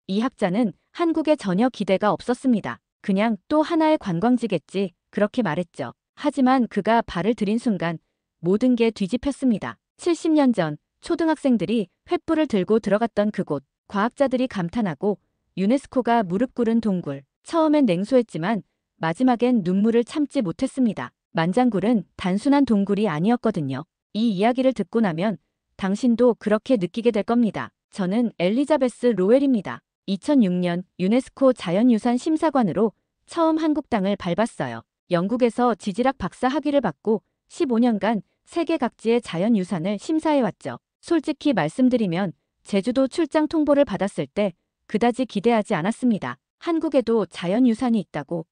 이 학자는 한국에 전혀 기대가 없었습니다. 그냥 또 하나의 관광지겠지 그렇게 말했죠. 하지만 그가 발을 들인 순간 모든 게 뒤집혔습니다. 70년 전 초등학생들이 횃불을 들고 들어갔던 그곳, 과학자들이 감탄하고 유네스코가 무릎 꿇은 동굴. 처음엔 냉소했지만 마지막엔 눈물을 참지 못했습니다. 만장굴은 단순한 동굴이 아니었거든요. 이 이야기를 듣고 나면 당신도 그렇게 느끼게 될 겁니다. 저는 엘리자베스 로웰입니다. 2006년 유네스코 자연유산 심사관으로 처음 한국 땅을 밟았어요. 영국에서 지질학 박사 학위를 받고 15년간 세계 각지의 자연유산을 심사해왔죠. 솔직히 말씀드리면 제주도 출장 통보를 받았을 때 그다지 기대하지 않았습니다. 한국에도 자연유산이 있다고.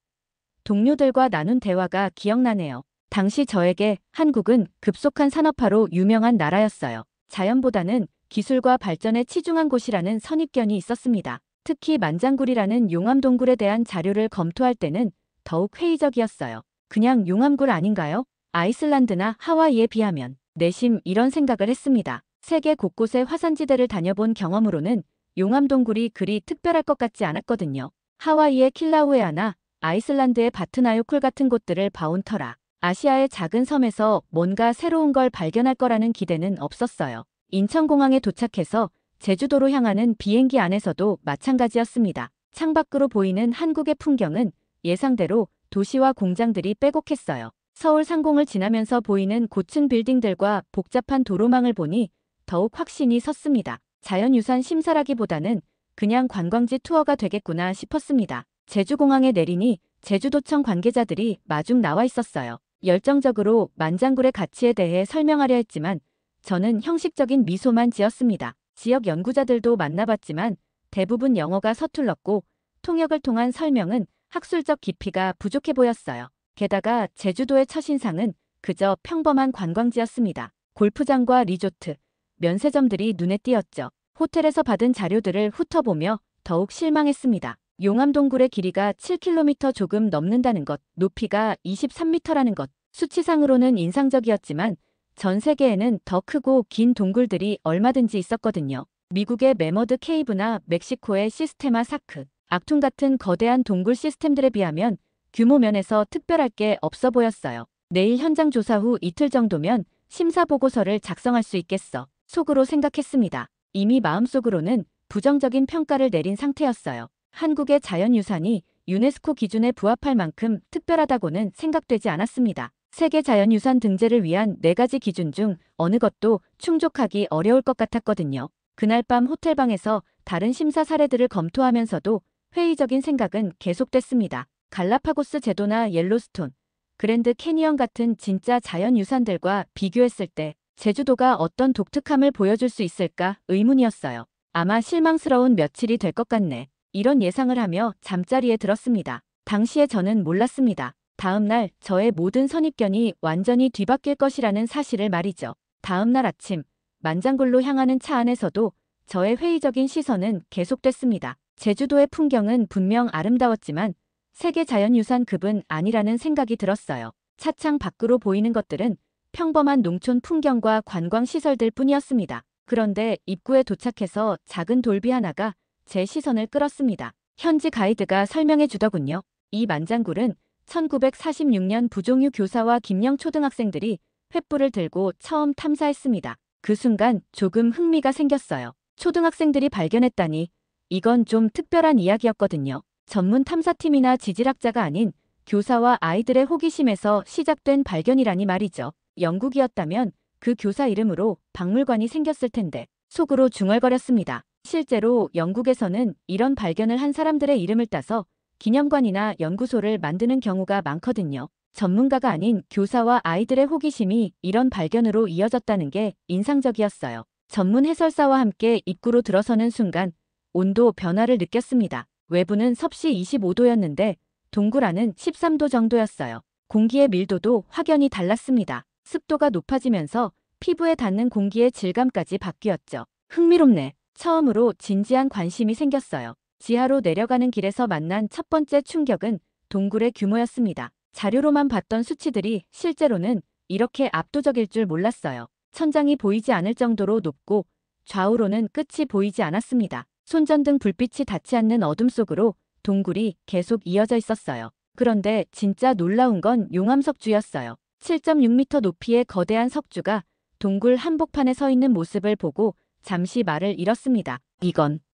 동료들과 나눈 대화가 기억나네요. 당시 저에게 한국은 급속한 산업화로 유명한 나라였어요. 자연보다는 기술과 발전에 치중한 곳이라는 선입견이 있었습니다. 특히 만장굴이라는 용암동굴에 대한 자료를 검토할 때는 더욱 회의적이었어요. 그냥 용암굴 아닌가요? 아이슬란드나 하와이에 비하면. 내심 이런 생각을 했습니다. 세계 곳곳의 화산지대를 다녀본 경험으로는 용암동굴이 그리 특별할 것 같지 않았거든요. 하와이의 킬라우에아나 아이슬란드의 바트나요콜 같은 곳들을 봐온 터라 아시아의 작은 섬에서 뭔가 새로운 걸 발견할 거라는 기대는 없었어요. 인천공항에 도착해서 제주도로 향하는 비행기 안에서도 마찬가지였습니다. 창밖으로 보이는 한국의 풍경은 예상대로 도시와 공장들이 빼곡했어요. 서울 상공을 지나면서 보이는 고층 빌딩들과 복잡한 도로망을 보니 더욱 확신이 섰습니다. 자연유산 심사라기보다는 그냥 관광지 투어가 되겠구나 싶었습니다. 제주공항에 내리니 제주도청 관계자들이 마중 나와 있었어요. 열정적으로 만장굴의 가치에 대해 설명하려 했지만 저는 형식적인 미소만 지었습니다. 지역 연구자들도 만나봤지만 대부분 영어가 서툴렀고 통역을 통한 설명은 학술적 깊이가 부족해 보였어요. 게다가 제주도의 첫인상은 그저 평범한 관광지였습니다. 골프장과 리조트, 면세점들이 눈에 띄었죠. 호텔에서 받은 자료들을 훑어보며 더욱 실망했습니다. 용암동굴의 길이가 7km 조금 넘는다는 것, 높이가 23m라는 것, 수치상으로는 인상적이었지만 전 세계에는 더 크고 긴 동굴들이 얼마든지 있었거든요. 미국의 매머드 케이브나 멕시코의 시스테마 사크, 악퉁 같은 거대한 동굴 시스템들에 비하면 규모 면에서 특별할 게 없어 보였어요. 내일 현장 조사 후 이틀 정도면 심사 보고서를 작성할 수 있겠어. 속으로 생각했습니다. 이미 마음속으로는 부정적인 평가를 내린 상태였어요. 한국의 자연유산이 유네스코 기준에 부합할 만큼 특별하다고는 생각되지 않았습니다. 세계 자연유산 등재를 위한 4가지 기준 중 어느 것도 충족하기 어려울 것 같았거든요. 그날 밤 호텔방에서 다른 심사 사례들을 검토하면서도 회의적인 생각은 계속됐습니다. 갈라파고스 제도나 옐로스톤, 그랜드 캐니언 같은 진짜 자연유산들과 비교했을 때 제주도가 어떤 독특함을 보여줄 수 있을까 의문이었어요. 아마 실망스러운 며칠이 될 것 같네. 이런 예상을 하며 잠자리에 들었습니다. 당시에 저는 몰랐습니다. 다음 날 저의 모든 선입견이 완전히 뒤바뀔 것이라는 사실을 말이죠. 다음 날 아침 만장굴로 향하는 차 안에서도 저의 회의적인 시선은 계속됐습니다. 제주도의 풍경은 분명 아름다웠지만 세계 자연유산급은 아니라는 생각이 들었어요. 차창 밖으로 보이는 것들은 평범한 농촌 풍경과 관광시설들 뿐이었습니다. 그런데 입구에 도착해서 작은 돌비 하나가 제 시선을 끌었습니다. 현지 가이드가 설명해 주더군요. 이 만장굴은 1946년 부종유 교사와 김영 초등학생들이 횃불을 들고 처음 탐사했습니다. 그 순간 조금 흥미가 생겼어요. 초등학생들이 발견했다니 이건 좀 특별한 이야기였거든요. 전문 탐사팀이나 지질학자가 아닌 교사와 아이들의 호기심에서 시작된 발견이라니 말이죠. 영국이었다면 그 교사 이름으로 박물관이 생겼을 텐데 속으로 중얼거렸습니다. 실제로 영국에서는 이런 발견을 한 사람들의 이름을 따서 기념관이나 연구소를 만드는 경우가 많거든요. 전문가가 아닌 교사와 아이들의 호기심이 이런 발견으로 이어졌다는 게 인상적이었어요. 전문 해설사와 함께 입구로 들어서는 순간 온도 변화를 느꼈습니다. 외부는 섭씨 25도였는데 동굴 안은 13도 정도였어요. 공기의 밀도도 확연히 달랐습니다. 습도가 높아지면서 피부에 닿는 공기의 질감까지 바뀌었죠. 흥미롭네. 처음으로 진지한 관심이 생겼어요. 지하로 내려가는 길에서 만난 첫 번째 충격은 동굴의 규모였습니다. 자료로만 봤던 수치들이 실제로는 이렇게 압도적일 줄 몰랐어요. 천장이 보이지 않을 정도로 높고 좌우로는 끝이 보이지 않았습니다. 손전등 불빛이 닿지 않는 어둠 속으로 동굴이 계속 이어져 있었어요. 그런데 진짜 놀라운 건 용암석주였어요. 7.6m 높이의 거대한 석주가 동굴 한복판에 서 있는 모습을 보고 잠시 말을 잃었습니다.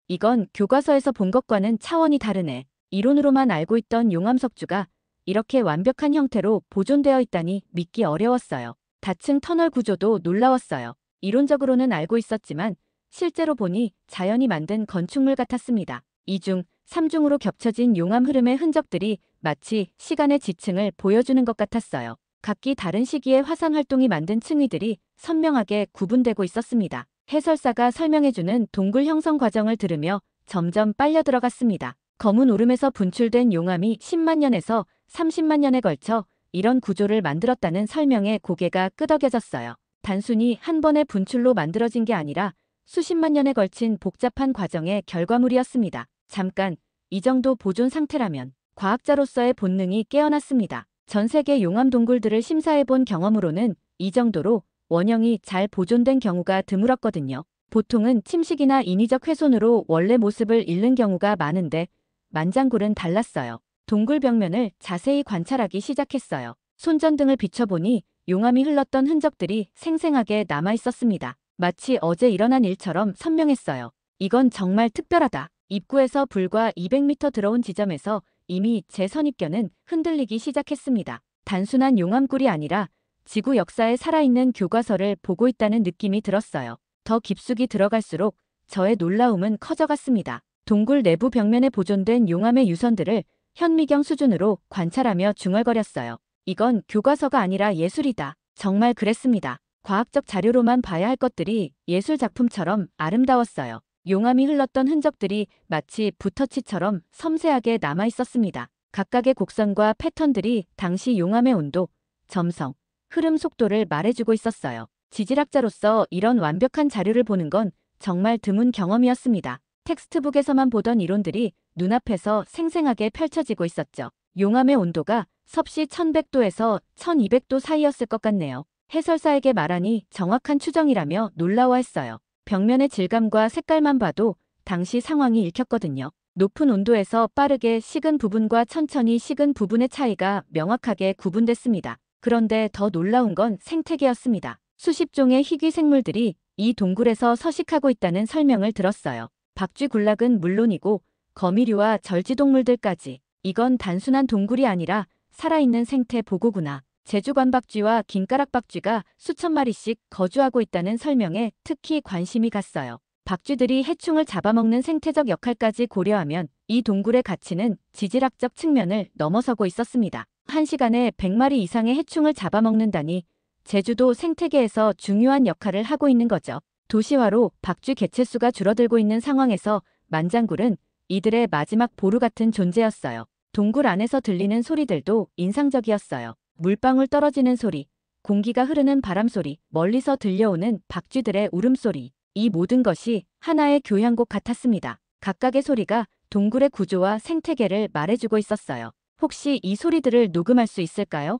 이건 교과서에서 본 것과는 차원이 다르네. 이론으로만 알고 있던 용암석주가 이렇게 완벽한 형태로 보존되어 있다니 믿기 어려웠어요. 다층 터널 구조도 놀라웠어요. 이론적으로는 알고 있었지만 실제로 보니 자연이 만든 건축물 같았습니다. 2중, 3중으로 겹쳐진 용암 흐름의 흔적들이 마치 시간의 지층을 보여주는 것 같았어요. 각기 다른 시기의 화산 활동이 만든 층위들이 선명하게 구분되고 있었습니다. 해설사가 설명해주는 동굴 형성 과정을 들으며 점점 빨려 들어갔습니다. 검은 오름에서 분출된 용암이 10만 년에서 30만 년에 걸쳐 이런 구조를 만들었다는 설명에 고개가 끄덕여졌어요. 단순히 한 번의 분출로 만들어진 게 아니라 수십만 년에 걸친 복잡한 과정의 결과물이었습니다. 잠깐, 이 정도 보존 상태라면 과학자로서의 본능이 깨어났습니다. 전 세계 용암 동굴들을 심사해본 경험으로는 이 정도로 원형이 잘 보존된 경우가 드물었거든요. 보통은 침식이나 인위적 훼손으로 원래 모습을 잃는 경우가 많은데 만장굴은 달랐어요. 동굴 벽면을 자세히 관찰하기 시작했어요. 손전등을 비춰보니 용암이 흘렀던 흔적들이 생생하게 남아있었습니다. 마치 어제 일어난 일처럼 선명했어요. 이건 정말 특별하다. 입구에서 불과 200m 들어온 지점에서 이미 제 선입견은 흔들리기 시작했습니다. 단순한 용암굴이 아니라 지구 역사에 살아있는 교과서를 보고 있다는 느낌이 들었어요. 더 깊숙이 들어갈수록 저의 놀라움은 커져갔습니다. 동굴 내부 벽면에 보존된 용암의 유선들을 현미경 수준으로 관찰하며 중얼거렸어요. 이건 교과서가 아니라 예술이다. 정말 그랬습니다. 과학적 자료로만 봐야 할 것들이 예술 작품처럼 아름다웠어요. 용암이 흘렀던 흔적들이 마치 붓터치처럼 섬세하게 남아 있었습니다. 각각의 곡선과 패턴들이 당시 용암의 온도, 점성, 흐름 속도를 말해주고 있었어요. 지질학자로서 이런 완벽한 자료를 보는 건 정말 드문 경험이었습니다. 텍스트북에서만 보던 이론들이 눈앞에서 생생하게 펼쳐지고 있었죠. 용암의 온도가 섭씨 1100도에서 1200도 사이였을 것 같네요. 해설사에게 말하니 정확한 추정이라며 놀라워했어요. 벽면의 질감과 색깔만 봐도 당시 상황이 읽혔거든요. 높은 온도에서 빠르게 식은 부분과 천천히 식은 부분의 차이가 명확하게 구분됐습니다. 그런데 더 놀라운 건 생태계였습니다. 수십 종의 희귀 생물들이 이 동굴에서 서식하고 있다는 설명을 들었어요. 박쥐군락은 물론이고 거미류와 절지동물들까지. 이건 단순한 동굴이 아니라 살아있는 생태 보고구나. 제주관박쥐와 긴가락박쥐가 수천 마리씩 거주하고 있다는 설명에 특히 관심이 갔어요. 박쥐들이 해충을 잡아먹는 생태적 역할까지 고려하면 이 동굴의 가치는 지질학적 측면을 넘어서고 있었습니다. 한 시간에 100마리 이상의 해충을 잡아먹는다니 제주도 생태계에서 중요한 역할을 하고 있는 거죠. 도시화로 박쥐 개체수가 줄어들고 있는 상황에서 만장굴은 이들의 마지막 보루 같은 존재였어요. 동굴 안에서 들리는 소리들도 인상적이었어요. 물방울 떨어지는 소리, 공기가 흐르는 바람 소리, 멀리서 들려오는 박쥐들의 울음소리. 이 모든 것이 하나의 교향곡 같았습니다. 각각의 소리가 동굴의 구조와 생태계를 말해주고 있었어요. 혹시 이 소리들을 녹음할 수 있을까요?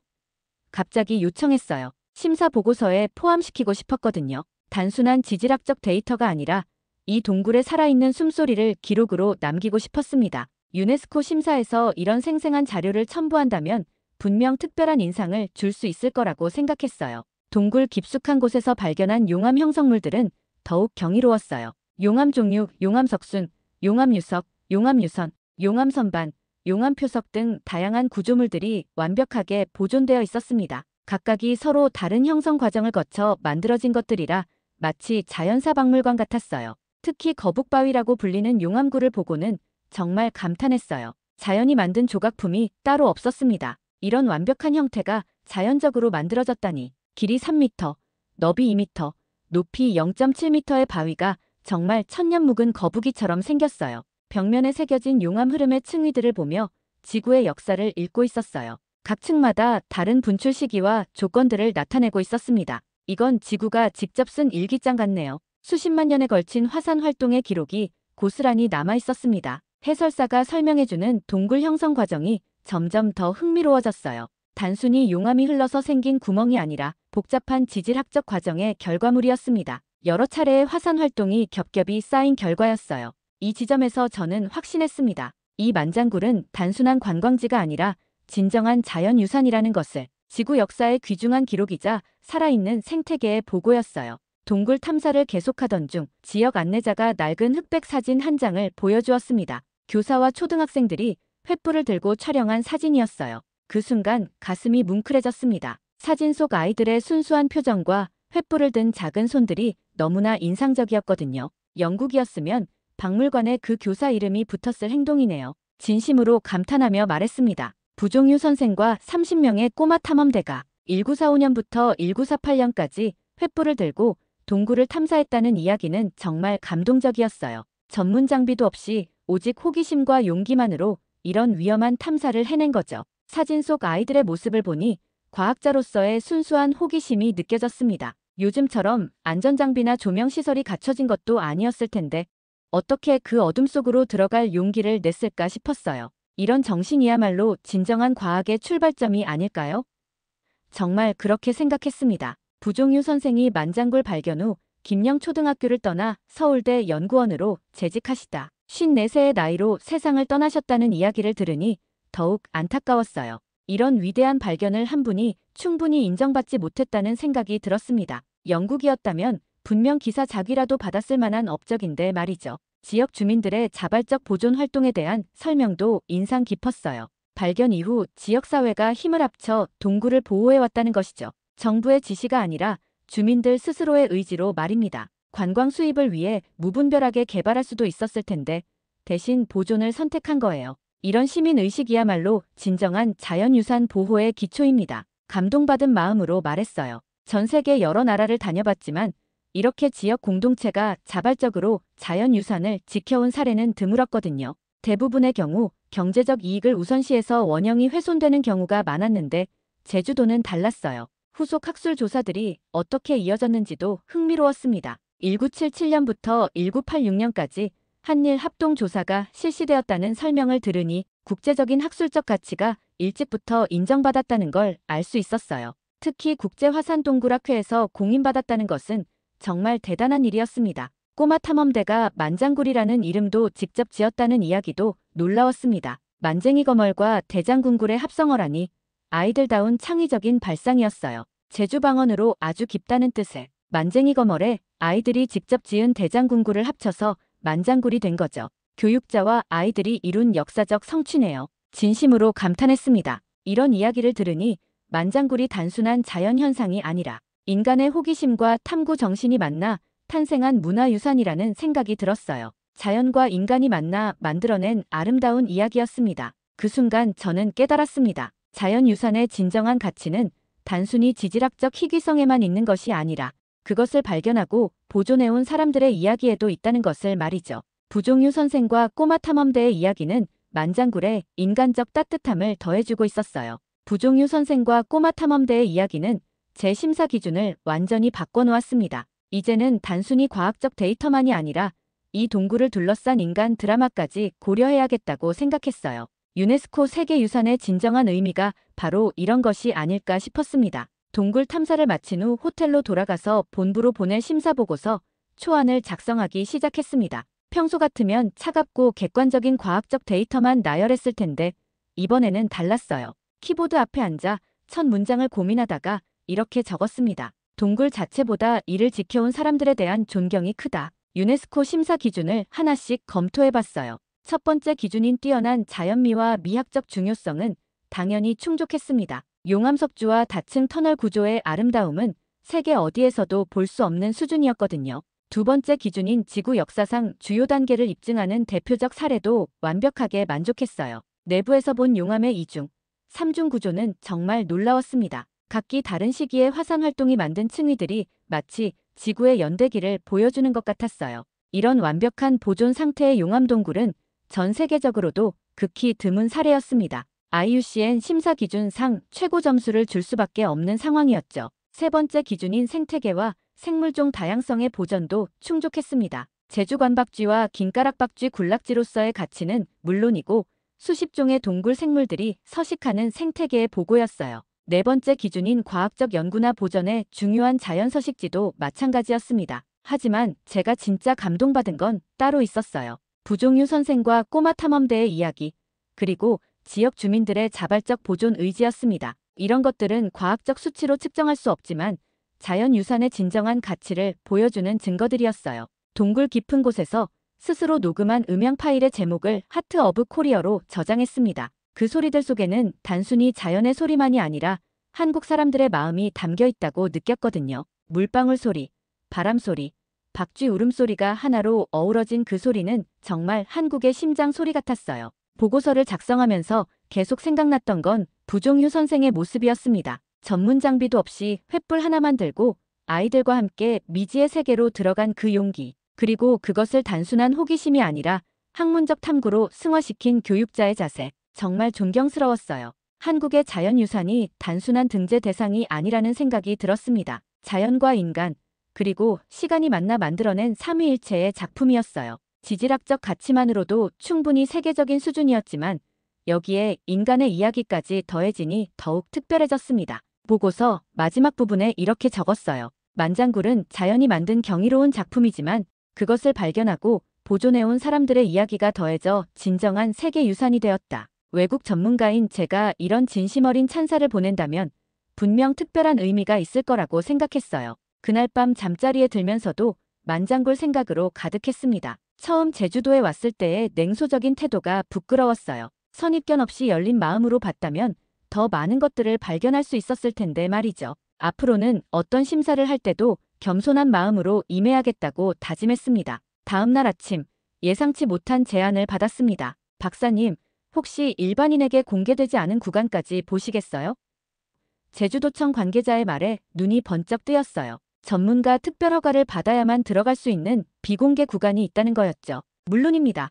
갑자기 요청했어요. 심사 보고서에 포함시키고 싶었거든요. 단순한 지질학적 데이터가 아니라 이 동굴의 살아있는 숨소리를 기록으로 남기고 싶었습니다. 유네스코 심사에서 이런 생생한 자료를 첨부한다면 분명 특별한 인상을 줄 수 있을 거라고 생각했어요. 동굴 깊숙한 곳에서 발견한 용암 형성물들은 더욱 경이로웠어요. 용암 종류, 용암석순, 용암유석, 용암유선, 용암선반, 용암표석 등 다양한 구조물들이 완벽하게 보존되어 있었습니다. 각각이 서로 다른 형성 과정을 거쳐 만들어진 것들이라 마치 자연사 박물관 같았어요. 특히 거북바위라고 불리는 용암굴을 보고는 정말 감탄했어요. 자연이 만든 조각품이 따로 없었습니다. 이런 완벽한 형태가 자연적으로 만들어졌다니. 길이 3m, 너비 2m, 높이 0.7m의 바위가 정말 천년 묵은 거북이처럼 생겼어요. 벽면에 새겨진 용암 흐름의 층위들을 보며 지구의 역사를 읽고 있었어요. 각 층마다 다른 분출 시기와 조건들을 나타내고 있었습니다. 이건 지구가 직접 쓴 일기장 같네요. 수십만 년에 걸친 화산 활동의 기록이 고스란히 남아 있었습니다. 해설사가 설명해주는 동굴 형성 과정이 점점 더 흥미로워졌어요. 단순히 용암이 흘러서 생긴 구멍이 아니라 복잡한 지질학적 과정의 결과물이었습니다. 여러 차례의 화산 활동이 겹겹이 쌓인 결과였어요. 이 지점에서 저는 확신했습니다. 이 만장굴은 단순한 관광지가 아니라 진정한 자연유산이라는 것을. 지구 역사의 귀중한 기록이자 살아있는 생태계의 보고였어요. 동굴 탐사를 계속하던 중 지역 안내자가 낡은 흑백 사진 한 장을 보여주었습니다. 교사와 초등학생들이 횃불을 들고 촬영한 사진이었어요. 그 순간 가슴이 뭉클해졌습니다. 사진 속 아이들의 순수한 표정과 횃불을 든 작은 손들이 너무나 인상적이었거든요. 영국이었으면 박물관에 그 교사 이름이 붙었을 행동이네요. 진심으로 감탄하며 말했습니다. 부종유 선생과 30명의 꼬마 탐험대가 1945년부터 1948년까지 횃불을 들고 동굴을 탐사했다는 이야기는 정말 감동적이었어요. 전문 장비도 없이 오직 호기심과 용기만으로 이런 위험한 탐사를 해낸 거죠. 사진 속 아이들의 모습을 보니 과학자로서의 순수한 호기심이 느껴졌습니다. 요즘처럼 안전장비나 조명시설이 갖춰진 것도 아니었을 텐데 어떻게 그 어둠 속으로 들어갈 용기를 냈을까 싶었어요. 이런 정신이야말로 진정한 과학의 출발점이 아닐까요? 정말 그렇게 생각했습니다. 부종유 선생이 만장굴 발견 후 김영초등학교를 떠나 서울대 연구원으로 재직하시다 54세의 나이로 세상을 떠나셨다는 이야기를 들으니 더욱 안타까웠어요. 이런 위대한 발견을 한 분이 충분히 인정받지 못했다는 생각이 들었습니다. 영국이었다면 분명 기사 자기라도 받았을 만한 업적인데 말이죠. 지역 주민들의 자발적 보존 활동에 대한 설명도 인상 깊었어요. 발견 이후 지역사회가 힘을 합쳐 동굴을 보호해왔다는 것이죠. 정부의 지시가 아니라 주민들 스스로의 의지로 말입니다. 관광 수입을 위해 무분별하게 개발할 수도 있었을 텐데 대신 보존을 선택한 거예요. 이런 시민의식이야말로 진정한 자연유산 보호의 기초입니다. 감동받은 마음으로 말했어요. 전 세계 여러 나라를 다녀봤지만 이렇게 지역 공동체가 자발적으로 자연유산을 지켜온 사례는 드물었거든요. 대부분의 경우 경제적 이익을 우선시해서 원형이 훼손되는 경우가 많았는데 제주도는 달랐어요. 후속 학술 조사들이 어떻게 이어졌는지도 흥미로웠습니다. 1977년부터 1986년까지 한일 합동조사가 실시되었다는 설명을 들으니 국제적인 학술적 가치가 일찍부터 인정받았다는 걸 알 수 있었어요. 특히 국제화산동굴학회에서 공인받았다는 것은 정말 대단한 일이었습니다. 꼬마 탐험대가 만장굴이라는 이름도 직접 지었다는 이야기도 놀라웠습니다. 만쟁이 거멀과 대장궁굴의 합성어라니 아이들다운 창의적인 발상이었어요. 제주방언으로 아주 깊다는 뜻의 만쟁이 거멀에 아이들이 직접 지은 대장궁굴을 합쳐서 만장굴이 된 거죠. 교육자와 아이들이 이룬 역사적 성취네요. 진심으로 감탄했습니다. 이런 이야기를 들으니 만장굴이 단순한 자연현상이 아니라 인간의 호기심과 탐구 정신이 만나 탄생한 문화유산이라는 생각이 들었어요. 자연과 인간이 만나 만들어낸 아름다운 이야기였습니다. 그 순간 저는 깨달았습니다. 자연유산의 진정한 가치는 단순히 지질학적 희귀성에만 있는 것이 아니라 그것을 발견하고 보존해온 사람들의 이야기에도 있다는 것을 말이죠. 부종유 선생과 꼬마 탐험대의 이야기는 만장굴에 인간적 따뜻함을 더해주고 있었어요. 부종유 선생과 꼬마 탐험대의 이야기는 제 심사 기준을 완전히 바꿔놓았습니다. 이제는 단순히 과학적 데이터만이 아니라 이 동굴을 둘러싼 인간 드라마까지 고려해야겠다고 생각했어요. 유네스코 세계유산의 진정한 의미가 바로 이런 것이 아닐까 싶었습니다. 동굴 탐사를 마친 후 호텔로 돌아가서 본부로 보낼 심사보고서 초안을 작성하기 시작했습니다. 평소 같으면 차갑고 객관적인 과학적 데이터만 나열했을 텐데 이번에는 달랐어요. 키보드 앞에 앉아 첫 문장을 고민하다가 이렇게 적었습니다. 동굴 자체보다 이를 지켜온 사람들에 대한 존경이 크다. 유네스코 심사 기준을 하나씩 검토해봤어요. 첫 번째 기준인 뛰어난 자연미와 미학적 중요성은 당연히 충족했습니다. 용암석주와 다층 터널 구조의 아름다움은 세계 어디에서도 볼 수 없는 수준이었거든요. 두 번째 기준인 지구 역사상 주요 단계를 입증하는 대표적 사례도 완벽하게 만족했어요. 내부에서 본 용암의 2중, 3중 구조는 정말 놀라웠습니다. 각기 다른 시기의 화산 활동이 만든 층위들이 마치 지구의 연대기를 보여주는 것 같았어요. 이런 완벽한 보존 상태의 용암동굴은 전 세계적으로도 극히 드문 사례였습니다. IUCN 심사 기준상 최고 점수를 줄 수밖에 없는 상황이었죠. 세 번째 기준인 생태계와 생물종 다양성의 보전도 충족했습니다. 제주관박쥐와 긴가락박쥐 군락지로서의 가치는 물론이고 수십 종의 동굴 생물들이 서식하는 생태계의 보고였어요. 네 번째 기준인 과학적 연구나 보전의 중요한 자연서식지도 마찬가지였습니다. 하지만 제가 진짜 감동받은 건 따로 있었어요. 부종유 선생과 꼬마 탐험대의 이야기, 그리고 지역 주민들의 자발적 보존 의지였습니다. 이런 것들은 과학적 수치로 측정할 수 없지만 자연유산의 진정한 가치를 보여주는 증거들이었어요. 동굴 깊은 곳에서 스스로 녹음한 음향 파일의 제목을 하트 오브 코리어로 저장했습니다. 그 소리들 속에는 단순히 자연의 소리만이 아니라 한국 사람들의 마음이 담겨 있다고 느꼈거든요. 물방울 소리, 바람 소리, 박쥐 울음소리가 하나로 어우러진 그 소리는 정말 한국의 심장 소리 같았어요. 보고서를 작성하면서 계속 생각났던 건 부종유 선생의 모습이었습니다. 전문 장비도 없이 횃불 하나만 들고 아이들과 함께 미지의 세계로 들어간 그 용기, 그리고 그것을 단순한 호기심이 아니라 학문적 탐구로 승화시킨 교육자의 자세, 정말 존경스러웠어요. 한국의 자연유산이 단순한 등재 대상이 아니라는 생각이 들었습니다. 자연과 인간, 그리고 시간이 만나 만들어낸 삼위일체의 작품이었어요. 지질학적 가치만으로도 충분히 세계적인 수준이었지만 여기에 인간의 이야기까지 더해지니 더욱 특별해졌습니다. 보고서 마지막 부분에 이렇게 적었어요. 만장굴은 자연이 만든 경이로운 작품이지만 그것을 발견하고 보존해온 사람들의 이야기가 더해져 진정한 세계유산이 되었다. 외국 전문가인 제가 이런 진심 어린 찬사를 보낸다면 분명 특별한 의미가 있을 거라고 생각했어요. 그날 밤 잠자리에 들면서도 만장굴 생각으로 가득했습니다. 처음 제주도에 왔을 때의 냉소적인 태도가 부끄러웠어요. 선입견 없이 열린 마음으로 봤다면 더 많은 것들을 발견할 수 있었을 텐데 말이죠. 앞으로는 어떤 심사를 할 때도 겸손한 마음으로 임해야겠다고 다짐했습니다. 다음 날 아침 예상치 못한 제안을 받았습니다. 박사님, 혹시 일반인에게 공개되지 않은 구간까지 보시겠어요? 제주도청 관계자의 말에 눈이 번쩍 뜨였어요. 전문가 특별 허가를 받아야만 들어갈 수 있는 비공개 구간이 있다는 거였죠. 물론입니다.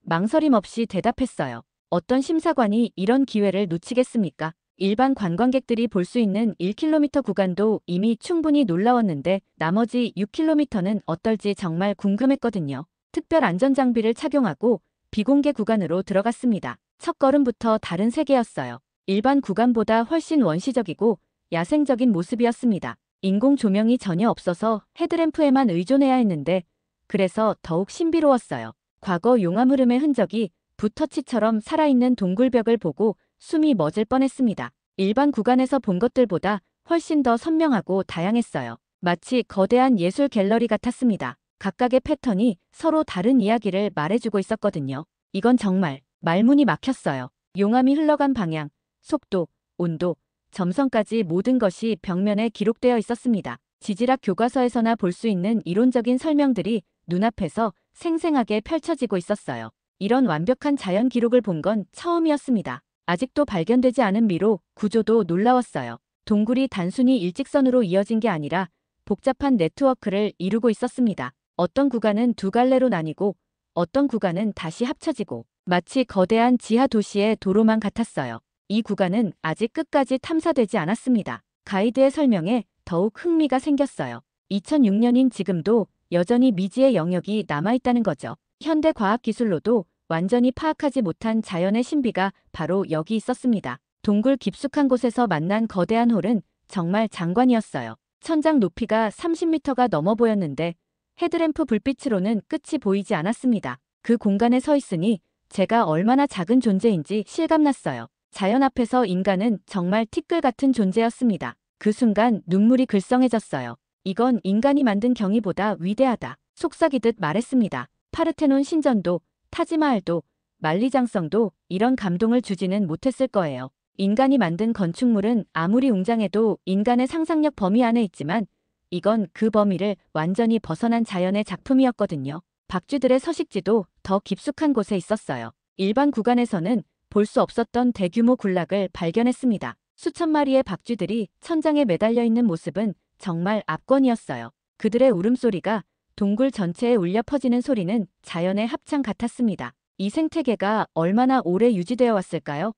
망설임 없이 대답했어요. 어떤 심사관이 이런 기회를 놓치겠습니까? 일반 관광객들이 볼 수 있는 1km 구간도 이미 충분히 놀라웠는데 나머지 6km는 어떨지 정말 궁금했거든요. 특별 안전장비를 착용하고 비공개 구간으로 들어갔습니다. 첫 걸음부터 다른 세계였어요. 일반 구간보다 훨씬 원시적이고 야생적인 모습이었습니다. 인공 조명이 전혀 없어서 헤드램프에만 의존해야 했는데 그래서 더욱 신비로웠어요. 과거 용암 흐름의 흔적이 붓터치처럼 살아있는 동굴벽을 보고 숨이 멎을 뻔했습니다. 일반 구간에서 본 것들보다 훨씬 더 선명하고 다양했어요. 마치 거대한 예술 갤러리 같았습니다. 각각의 패턴이 서로 다른 이야기를 말해주고 있었거든요. 이건 정말 말문이 막혔어요. 용암이 흘러간 방향, 속도, 온도, 점성까지 모든 것이 벽면에 기록되어 있었습니다. 지질학 교과서에서나 볼 수 있는 이론적인 설명들이 눈앞에서 생생하게 펼쳐지고 있었어요. 이런 완벽한 자연 기록을 본 건 처음이었습니다. 아직도 발견되지 않은 미로 구조도 놀라웠어요. 동굴이 단순히 일직선으로 이어진 게 아니라 복잡한 네트워크를 이루고 있었습니다. 어떤 구간은 두 갈래로 나뉘고 어떤 구간은 다시 합쳐지고 마치 거대한 지하 도시의 도로만 같았어요. 이 구간은 아직 끝까지 탐사되지 않았습니다. 가이드의 설명에 더욱 흥미가 생겼어요. 2006년인 지금도 여전히 미지의 영역이 남아있다는 거죠. 현대 과학기술로도 완전히 파악하지 못한 자연의 신비가 바로 여기 있었습니다. 동굴 깊숙한 곳에서 만난 거대한 홀은 정말 장관이었어요. 천장 높이가 30m가 넘어 보였는데 헤드램프 불빛으로는 끝이 보이지 않았습니다. 그 공간에 서 있으니 제가 얼마나 작은 존재인지 실감났어요. 자연 앞에서 인간은 정말 티끌 같은 존재였습니다. 그 순간 눈물이 글썽해졌어요. 이건 인간이 만든 경이보다 위대하다. 속삭이듯 말했습니다. 파르테논 신전도, 타지마할도, 만리장성도 이런 감동을 주지는 못했을 거예요. 인간이 만든 건축물은 아무리 웅장해도 인간의 상상력 범위 안에 있지만 이건 그 범위를 완전히 벗어난 자연의 작품이었거든요. 박쥐들의 서식지도 더 깊숙한 곳에 있었어요. 일반 구간에서는 볼 수 없었던 대규모 군락을 발견했습니다. 수천 마리의 박쥐들이 천장에 매달려 있는 모습은 정말 압권이었어요. 그들의 울음소리가 동굴 전체에 울려 퍼지는 소리는 자연의 합창 같았습니다. 이 생태계가 얼마나 오래 유지되어 왔을까요?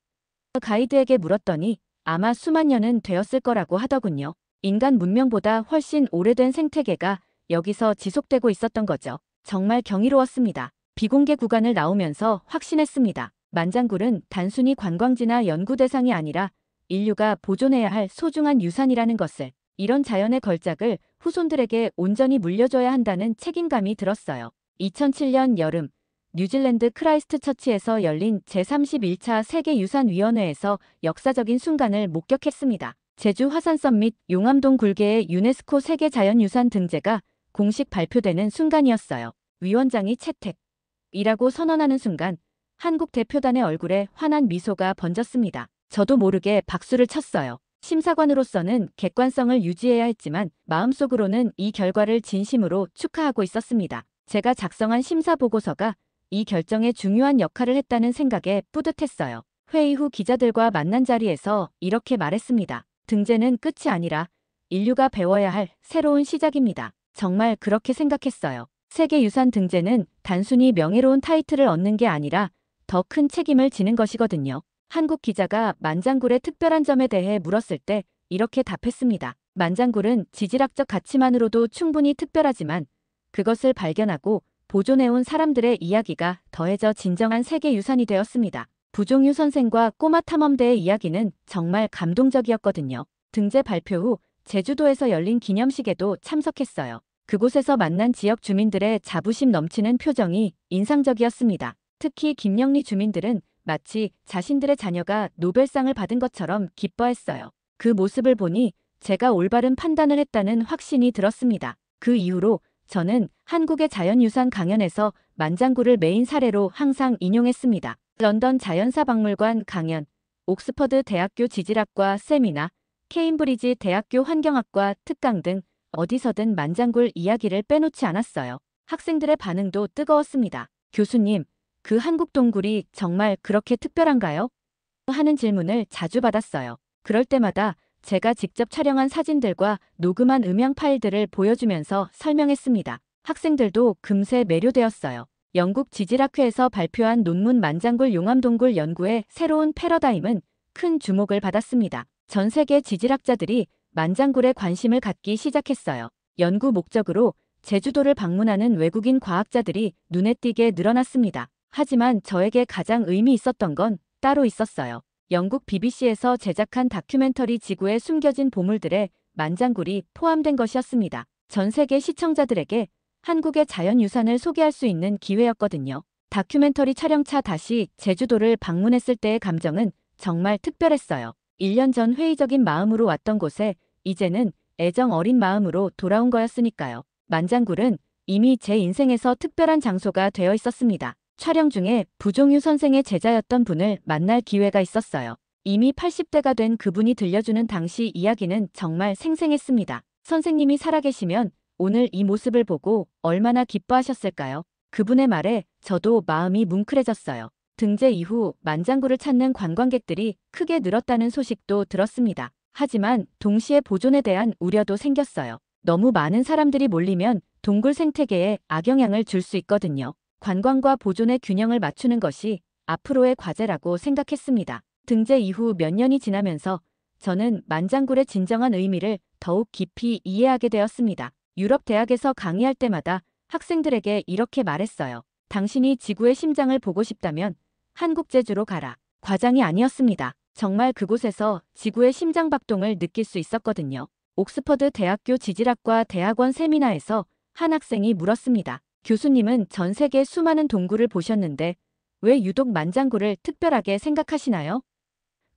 가이드에게 물었더니 아마 수만 년은 되었을 거라고 하더군요. 인간 문명보다 훨씬 오래된 생태계가 여기서 지속되고 있었던 거죠. 정말 경이로웠습니다. 비공개 구간을 나오면서 확신했습니다. 만장굴은 단순히 관광지나 연구 대상이 아니라 인류가 보존해야 할 소중한 유산이라는 것을, 이런 자연의 걸작을 후손들에게 온전히 물려줘야 한다는 책임감이 들었어요. 2007년 여름, 뉴질랜드 크라이스트처치에서 열린 제31차 세계유산위원회에서 역사적인 순간을 목격했습니다. 제주 화산섬 및 용암동 굴계의 유네스코 세계자연유산 등재가 공식 발표되는 순간이었어요. 위원장이 채택이라고 선언하는 순간 한국 대표단의 얼굴에 환한 미소가 번졌습니다. 저도 모르게 박수를 쳤어요. 심사관으로서는 객관성을 유지해야 했지만 마음속으로는 이 결과를 진심으로 축하하고 있었습니다. 제가 작성한 심사 보고서가 이 결정에 중요한 역할을 했다는 생각에 뿌듯했어요. 회의 후 기자들과 만난 자리에서 이렇게 말했습니다. 등재는 끝이 아니라 인류가 배워야 할 새로운 시작입니다. 정말 그렇게 생각했어요. 세계유산 등재는 단순히 명예로운 타이틀을 얻는 게 아니라 더 큰 책임을 지는 것이거든요. 한국 기자가 만장굴의 특별한 점에 대해 물었을 때 이렇게 답했습니다. 만장굴은 지질학적 가치만으로도 충분히 특별하지만 그것을 발견하고 보존해온 사람들의 이야기가 더해져 진정한 세계유산이 되었습니다. 부종유 선생과 꼬마 탐험대의 이야기는 정말 감동적이었거든요. 등재 발표 후 제주도에서 열린 기념식에도 참석했어요. 그곳에서 만난 지역 주민들의 자부심 넘치는 표정이 인상적이었습니다. 특히 김영리 주민들은 마치 자신들의 자녀가 노벨상을 받은 것처럼 기뻐했어요. 그 모습을 보니 제가 올바른 판단을 했다는 확신이 들었습니다. 그 이후로 저는 한국의 자연유산 강연에서 만장굴을 메인 사례로 항상 인용했습니다. 런던 자연사박물관 강연, 옥스퍼드 대학교 지질학과 세미나, 케임브리지 대학교 환경학과 특강 등 어디서든 만장굴 이야기를 빼놓지 않았어요. 학생들의 반응도 뜨거웠습니다. 교수님, 그 한국 동굴이 정말 그렇게 특별한가요? 하는 질문을 자주 받았어요. 그럴 때마다 제가 직접 촬영한 사진들과 녹음한 음향 파일들을 보여주면서 설명했습니다. 학생들도 금세 매료되었어요. 영국 지질학회에서 발표한 논문 만장굴 용암동굴 연구의 새로운 패러다임은 큰 주목을 받았습니다. 전 세계 지질학자들이 만장굴에 관심을 갖기 시작했어요. 연구 목적으로 제주도를 방문하는 외국인 과학자들이 눈에 띄게 늘어났습니다. 하지만 저에게 가장 의미 있었던 건 따로 있었어요. 영국 BBC에서 제작한 다큐멘터리 지구에 숨겨진 보물들에 만장굴이 포함된 것이었습니다. 전 세계 시청자들에게 한국의 자연유산을 소개할 수 있는 기회였거든요. 다큐멘터리 촬영차 다시 제주도를 방문했을 때의 감정은 정말 특별했어요. 1년 전 회의적인 마음으로 왔던 곳에 이제는 애정 어린 마음으로 돌아온 거였으니까요. 만장굴은 이미 제 인생에서 특별한 장소가 되어 있었습니다. 촬영 중에 부종유 선생의 제자였던 분을 만날 기회가 있었어요. 이미 80대가 된 그분이 들려주는 당시 이야기는 정말 생생했습니다. 선생님이 살아계시면 오늘 이 모습을 보고 얼마나 기뻐하셨을까요? 그분의 말에 저도 마음이 뭉클해졌어요. 등재 이후 만장굴을 찾는 관광객들이 크게 늘었다는 소식도 들었습니다. 하지만 동시에 보존에 대한 우려도 생겼어요. 너무 많은 사람들이 몰리면 동굴 생태계에 악영향을 줄 수 있거든요. 관광과 보존의 균형을 맞추는 것이 앞으로의 과제라고 생각했습니다. 등재 이후 몇 년이 지나면서 저는 만장굴의 진정한 의미를 더욱 깊이 이해하게 되었습니다. 유럽 대학에서 강의할 때마다 학생들에게 이렇게 말했어요. 당신이 지구의 심장을 보고 싶다면 한국 제주로 가라. 과장이 아니었습니다. 정말 그곳에서 지구의 심장박동을 느낄 수 있었거든요. 옥스퍼드 대학교 지질학과 대학원 세미나에서 한 학생이 물었습니다. 교수님은 전 세계 수많은 동굴을 보셨는데 왜 유독 만장굴을 특별하게 생각하시나요?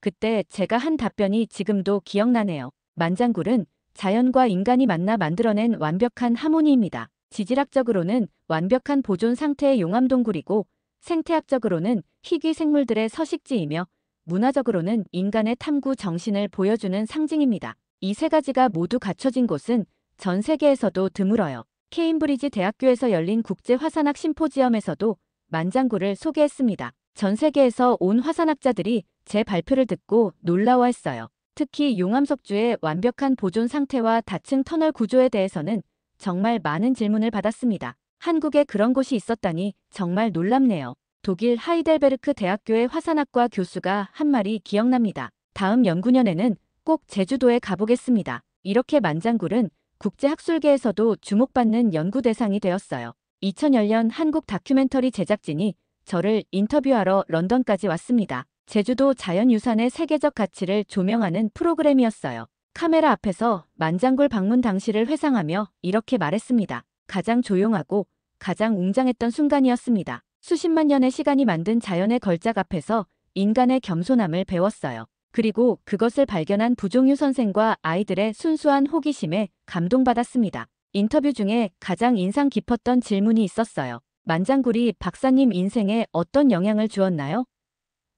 그때 제가 한 답변이 지금도 기억나네요. 만장굴은 자연과 인간이 만나 만들어낸 완벽한 하모니입니다. 지질학적으로는 완벽한 보존 상태의 용암동굴이고 생태학적으로는 희귀 생물들의 서식지이며 문화적으로는 인간의 탐구 정신을 보여주는 상징입니다. 이 세 가지가 모두 갖춰진 곳은 전 세계에서도 드물어요. 케임브리지 대학교에서 열린 국제화산학 심포지엄에서도 만장굴을 소개했습니다. 전 세계에서 온 화산학자들이 제 발표를 듣고 놀라워했어요. 특히 용암석주의 완벽한 보존 상태와 다층 터널 구조에 대해서는 정말 많은 질문을 받았습니다. 한국에 그런 곳이 있었다니 정말 놀랍네요. 독일 하이델베르크 대학교의 화산학과 교수가 한 말이 기억납니다. 다음 연구년에는 꼭 제주도에 가보겠습니다. 이렇게 만장굴은 국제학술계에서도 주목받는 연구 대상이 되었어요. 2000년 한국 다큐멘터리 제작진이 저를 인터뷰하러 런던까지 왔습니다. 제주도 자연유산의 세계적 가치를 조명하는 프로그램이었어요. 카메라 앞에서 만장굴 방문 당시를 회상하며 이렇게 말했습니다. 가장 조용하고 가장 웅장했던 순간이었습니다. 수십만 년의 시간이 만든 자연의 걸작 앞에서 인간의 겸손함을 배웠어요. 그리고 그것을 발견한 부종유 선생과 아이들의 순수한 호기심에 감동받았습니다. 인터뷰 중에 가장 인상 깊었던 질문이 있었어요. 만장굴이 박사님 인생에 어떤 영향을 주었나요?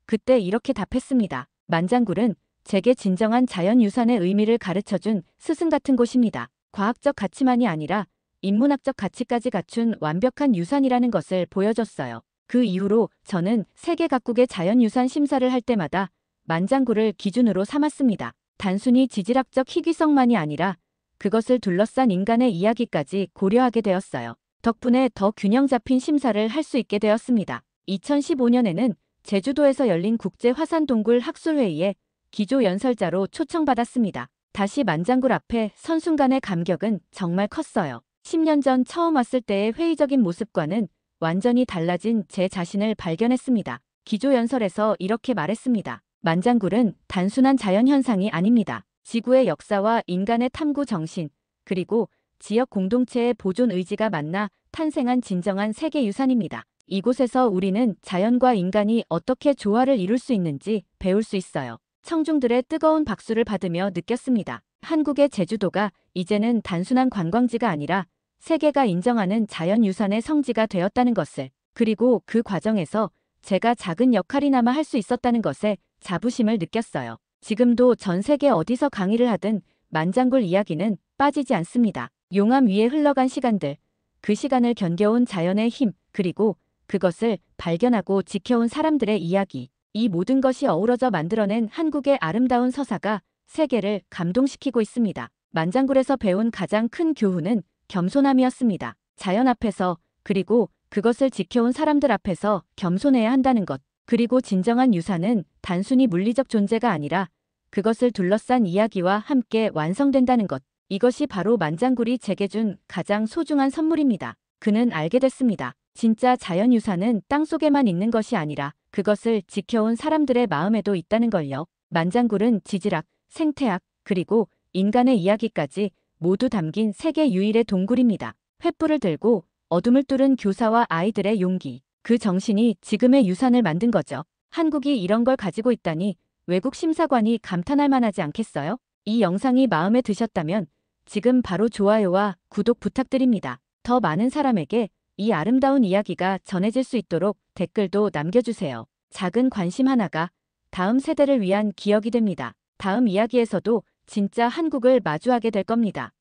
그때 이렇게 답했습니다. 만장굴은 제게 진정한 자연유산의 의미를 가르쳐준 스승 같은 곳입니다. 과학적 가치만이 아니라 인문학적 가치까지 갖춘 완벽한 유산이라는 것을 보여줬어요. 그 이후로 저는 세계 각국의 자연유산 심사를 할 때마다 만장굴을 기준으로 삼았습니다. 단순히 지질학적 희귀성만이 아니라 그것을 둘러싼 인간의 이야기까지 고려하게 되었어요. 덕분에 더 균형 잡힌 심사를 할 수 있게 되었습니다. 2015년에는 제주도에서 열린 국제화산동굴 학술회의에 기조연설자로 초청받았습니다. 다시 만장굴 앞에 선 순간의 감격은 정말 컸어요. 10년 전 처음 왔을 때의 회의적인 모습과는 완전히 달라진 제 자신을 발견했습니다. 기조연설에서 이렇게 말했습니다. 만장굴은 단순한 자연현상이 아닙니다. 지구의 역사와 인간의 탐구 정신, 그리고 지역 공동체의 보존 의지가 만나 탄생한 진정한 세계유산입니다. 이곳에서 우리는 자연과 인간이 어떻게 조화를 이룰 수 있는지 배울 수 있어요. 청중들의 뜨거운 박수를 받으며 느꼈습니다. 한국의 제주도가 이제는 단순한 관광지가 아니라 세계가 인정하는 자연유산의 성지가 되었다는 것을, 그리고 그 과정에서 제가 작은 역할이나마 할 수 있었다는 것에 자부심을 느꼈어요. 지금도 전 세계 어디서 강의를 하든 만장굴 이야기는 빠지지 않습니다. 용암 위에 흘러간 시간들, 그 시간을 견뎌온 자연의 힘, 그리고 그것을 발견하고 지켜온 사람들의 이야기, 이 모든 것이 어우러져 만들어낸 한국의 아름다운 서사가 세계를 감동시키고 있습니다. 만장굴에서 배운 가장 큰 교훈은 겸손함이었습니다. 자연 앞에서, 그리고 그것을 지켜온 사람들 앞에서 겸손해야 한다는 것. 그리고 진정한 유산은 단순히 물리적 존재가 아니라 그것을 둘러싼 이야기와 함께 완성된다는 것. 이것이 바로 만장굴이 제게 준 가장 소중한 선물입니다. 그는 알게 됐습니다. 진짜 자연유산은 땅속에만 있는 것이 아니라 그것을 지켜온 사람들의 마음에도 있다는 걸요. 만장굴은 지질학, 생태학, 그리고 인간의 이야기까지 모두 담긴 세계 유일의 동굴입니다. 횃불을 들고 어둠을 뚫은 교사와 아이들의 용기. 그 정신이 지금의 유산을 만든 거죠. 한국이 이런 걸 가지고 있다니 외국 심사관이 감탄할 만하지 않겠어요? 이 영상이 마음에 드셨다면 지금 바로 좋아요와 구독 부탁드립니다. 더 많은 사람에게 이 아름다운 이야기가 전해질 수 있도록 댓글도 남겨주세요. 작은 관심 하나가 다음 세대를 위한 기억이 됩니다. 다음 이야기에서도 진짜 한국을 마주하게 될 겁니다.